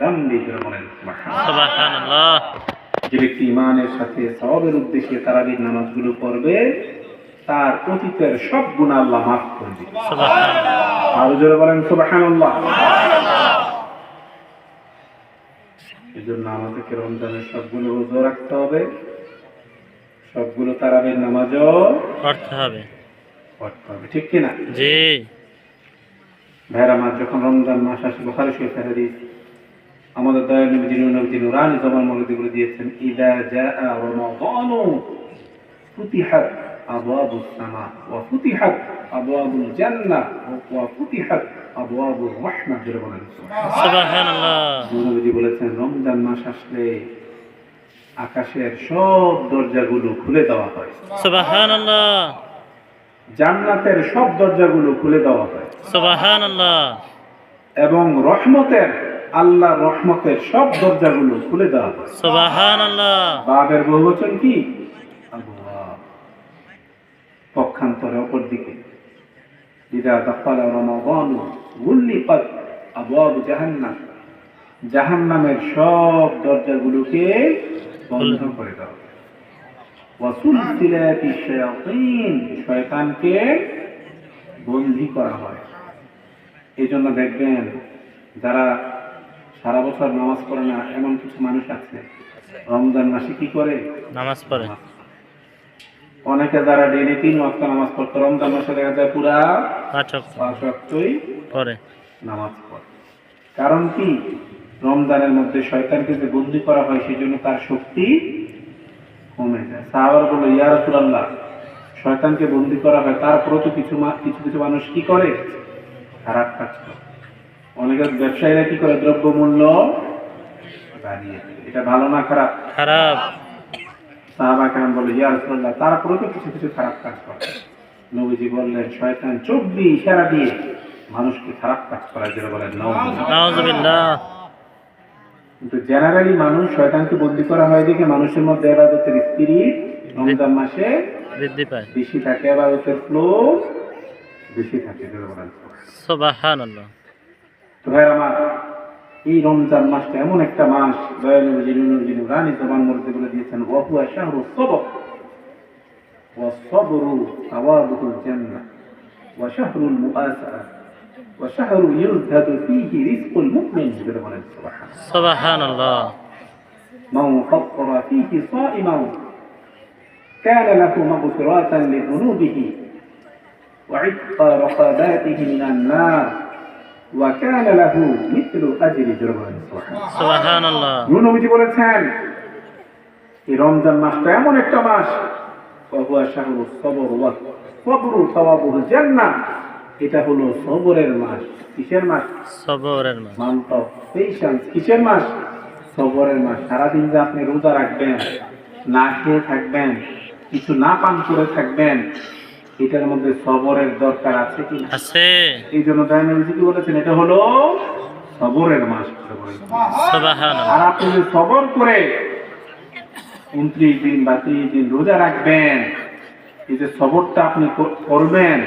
যামবি বলেন সুবহানাল্লাহ। সুবহানাল্লাহ। যে ব্যক্তি ঈমানের সাথে সওয়াবের উদ্দেশ্যে তারাবির নামাজগুলো পড়বে তার অতীতের সব গুনাহ আল্লাহ মাফ করে দিবেন। সুবহানাল্লাহ। আরো জোরে বলেন সুবহানাল্লাহ। এজন্য আমাদেরকে রমজানের সবগুলো রোজা রাখতে হবে, সবগুলো তারাবির নামাজও পড়তে হবে। ঠিক কিনা? জি। ভাইরা আমার, যখন রমজান মাস আসে বুখারী শরীফের হাদিস, আমাদের দয়াল নবী নুরানি জবান মৌলুদীগুলো দিয়েছেন, ইযা জাআ রমাদানু ফুতিহাত আবওয়াবুস সামা ওয়া ফুতিহাত আবওয়াবুল জান্নাহ ওয়া ফুতিহাত আবওয়াবুর রাহমাহ। জোরে বলেন সুবহানাল্লাহ। নবীজি বলেছেন, রমজান মাস আসলে আকাশের সব দরজাগুলো খুলে দেওয়া হয়, সুবহানাল্লাহ। জান্নাতের সব দরজাগুলো খুলে দেওয়া হয়, সুবহানাল্লাহ। এবং রহমতের, আল্লাহর রহমতের সব দরজাগুলো খুলে দেওয়া হয়। সুবহানাল্লাহ। বাবের বহুবচন কি? আবওয়াব। পক্ষান্তরে অপর দিকে, ইযা দাখালা রমাদান গুল্লিকাত আবওয়াবু জাহান্নাম, জাহান্নামের সব দরজাগুলোকে বন্ধ করে দেওয়া হয়। ওয়া সুলসিলাতিশ শায়াতিন, শয়তানকে বন্দী করা হয়। এই জন্য দেখবেন, যারা সারা বছর নামাজ পড়ে না এমন কিছু মানুষ আছে, রমজান মাসে কি করে? নামাজ পড়ে। অনেকে যারা ডেইলি 3 ওয়াক্ত নামাজ পড়তো, রমজান মাসে দেখা যায় পুরা 5 ওয়াক্তই পড়ে। নামাজ পড়ে। কারণ কি? রমজানের মধ্যে শয়তানকে যে বন্দী করা হয়, সেই জন্য তার শক্তি কমে যায়। সাহাবারা বলল, ইয়া রাসূলুল্লাহ, শয়তানকে বন্দী করা হয়, তারপরেও তো কিছু কিছু মানুষ কি করে? খারাপ কাজ করে। অনেক ব্যবসায়ীরা কি করে? দ্রব্যমূল্য বাড়িয়ে দেয়। এটা ভালো না খারাপ? খারাপ। সাহাবা কেরাম বলে, ইয়া রাসূলুল্লাহ, তারপরেও তো কিছু কিছু খারাপ কাজ করে। নবীজি বললেন, শয়তান চোখ দিয়ে ইশারা দিয়ে মানুষকে খারাপ কাজ করার জন্য বলেন নাউযুবিল্লাহ। কিন্তু জেনারেলি মানুষ শয়তানকে বন্দী করা হয় দেখে মানুষের মধ্যে ইবাদতের স্পিরিট রমজান মাসে বৃদ্ধি পায়, বেশি থাকে, ইবাদতের ফ্লো বেশি থাকে। সুবহানাল্লাহ। তো ভাই আমার, এই রমজান মাসটা এমন একটা মাস, দয়াল নবী নুরানি জবান মধ্যে বলে দিয়েছেন, ওয়া হুয়া শাহরুস সবর ওয়া সবরু সাওয়াবুল জান্নাহ ওয়া শাহরুল মুআসারা ওয়া শাহরু ইউযহাদু ফীহি রিজকুল মুমিন। বলেন সুবহানাল্লাহ। সুবহানাল্লাহ। মান ফাত্তারা ফীহি সাইমান কানা লাহু মাগফিরাতান লিযুনুবিহি ওয়া ইতকা রাকাবাতিহি মিনান নার ওয়া কানা লাহু মিথলু আজরি। বলেন সুবহানাল্লাহ। নবীজি বলেছেন, এই রমজান মাসটা এমন একটা মাস, ওয়া হুয়া শাহরুস সবর ওয়া সবরু সাওয়াবুল জান্নাহ, এটা হলো সবরের মাস। কিসের মাস? সবরের মাস। Month of patience. কিসের মাস? সবরের মাস। সারাদিন যে আপনি রোজা রাখবেন, না খেয়ে থাকবেন, কিছু না পান করে থাকবেন, এটার মধ্যে সবরের দরকার আছে কি? আছে। এই জন্য দয়ানবীজি কি বলেছেন, এটা হলো সবরের মাস। সুবহানাল্লাহ। আর আপনি যদি সবর করে 29 দিন বা 30 দিন রোজা রাখবেন, এই যে সবরটা আপনি করবেন,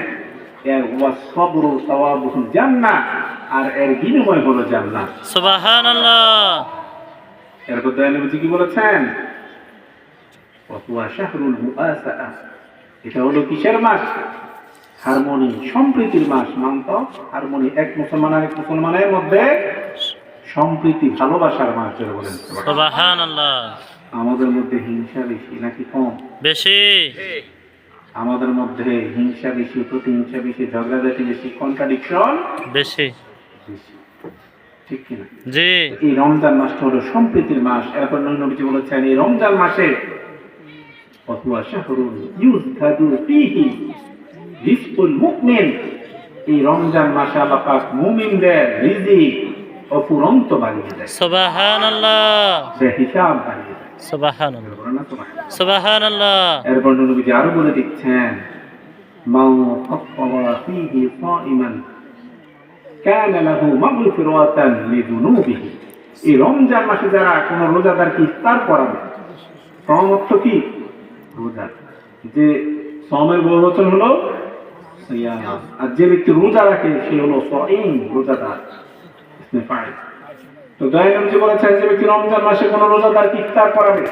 এর ওয়া সবরু সাওয়াবুল জান্নাহ, আর এর বিনিময় হলো জান্নাত। সুবহানাল্লাহ। এরপর দয়ানবীজি কি বলেছেন? ওয়া হুয়া শাহরুল মুআসাআ, এটা হলো কিসের মাস? হারমোনি, সম্প্রীতির মাস। মান্ত হারমোনি, এক মুসলমান আর এক মুসলমানের মধ্যে সম্প্রীতি, ভালোবাসার মাস। বলেন সুবহানাল্লাহ। আমাদের মধ্যে হিংসা বেশি নাকি কম? বেশি। আমাদের মধ্যে হিংসা বেশি, প্রতিহিংসা বেশি, ঝগড়াঝাটি বেশি, কন্ট্রাডিকশন বেশি। বেশি, ঠিক কিনা? জি। এই রমজান মাসটা হলো সম্প্রীতির মাস। এরপর নবীজি বলেছেন, এই রমজান মাসে ওয়া হুয়া শাহরুন ইউযহাদু ফীহি রিজকুল মুমিন, এই রমজান মাসে আল্লাহ পাক মুমিনদের রিজিক অফুরন্ত বাড়িয়ে দেয়। সুবহানাল্লাহ। হিসাব বাড়িয়ে দেয়। সুবহানাল্লাহ। সুবহানাল্লাহ। এরপর নবীজি আরো বলে দিচ্ছেন, মান ফাত্তারা ফীহি সাইমান কানা লাহু মাগফিরাতান লিযুনুবিহি, এই রমজান মাসে যারা কোন রোজাদারকে ইফতার করাবে, সম অর্থ কি? রোজা। যে সমের বহুবচন হলো সিয়াম, আর যে ব্যক্তি রোজা রাখে সে হলো সাইম, রোজাদার। ইসমে ফাইল। তো দয়ানবজি বলেছেন যে ব্যক্তি রমজান মাসে কোনো রোজাদার ইফতার করাবে